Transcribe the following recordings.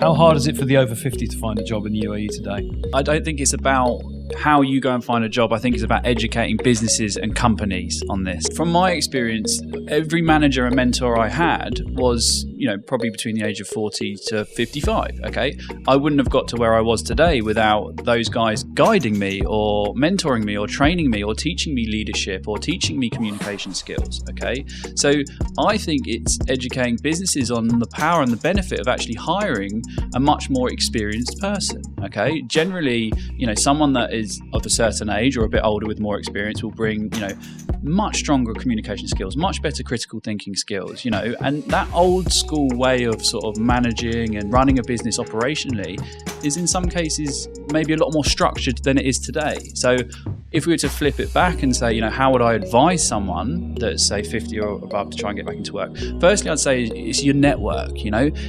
How hard is it for the over 50 to find a job in the UAE today? I don't think it's about how you go and find a job. I think it's about educating businesses and companies on this. From my experience, every manager and mentor I had was, probably between the age of 40 to 55, okay? I wouldn't have got to where I was today without those guys guiding me or mentoring me or training me or teaching me leadership or teaching me communication skills, okay? So I think it's educating businesses on the power and the benefit of actually hiring a much more experienced person, okay? Generally, someone that is of a certain age or a bit older with more experience will bring, much stronger communication skills, much better critical thinking skills, and that old school way of sort of managing and running a business operationally is in some cases maybe a lot more structured than it is today. So if we were to flip it back and say, how would I advise someone that's say 50 or above to try and get back into work? Firstly, I'd say it's your network,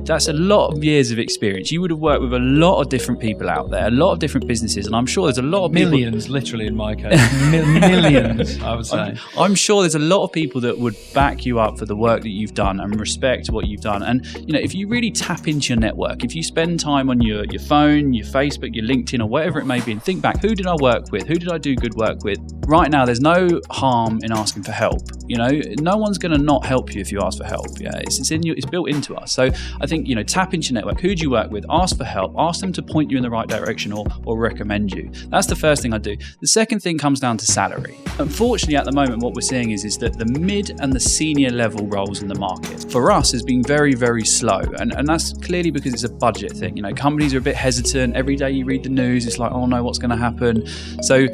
that's a lot of years of experience. You would have worked with a lot of different people out there, a lot of different businesses, and I'm sure there's a lot of millions, literally in my case, millions, I would say. I'm sure there's a lot of people that would back you up for the work that you've done and respect what you've done. And, if you really tap into your network, if you spend time on your phone, your Facebook, your LinkedIn, or whatever it may be, and think back, who did I work with? Who did I do good work with? Right now, there's no harm in asking for help. No one's going to not help you if you ask for help. Yeah, it's built into us. So I think, tap into your network. Who do you work with? Ask for help. Ask them to point you in the right direction or recommend you. That's the first thing I do. The second thing comes down to salary. Unfortunately, at the moment, what we're seeing is that the mid and the senior level roles in the market for us has been very, very slow. And that's clearly because it's a budget thing. Companies are a bit hesitant. Every day you read the news, it's like, oh no, what's going to happen? So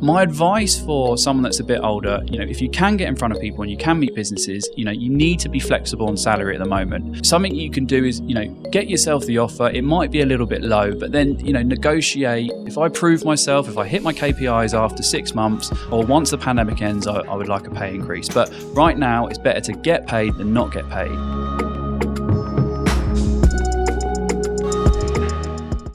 my advice for someone that's a bit older, if you can get in front of people and you can meet businesses, you need to be flexible on salary at the moment. Something you can do is, get yourself the offer. It might be a little bit low, but then, negotiate. If I prove myself, if I hit my KPIs after 6 months or once the pandemic ends, I would like a pay increase. But right now, it's better to get paid than not get paid.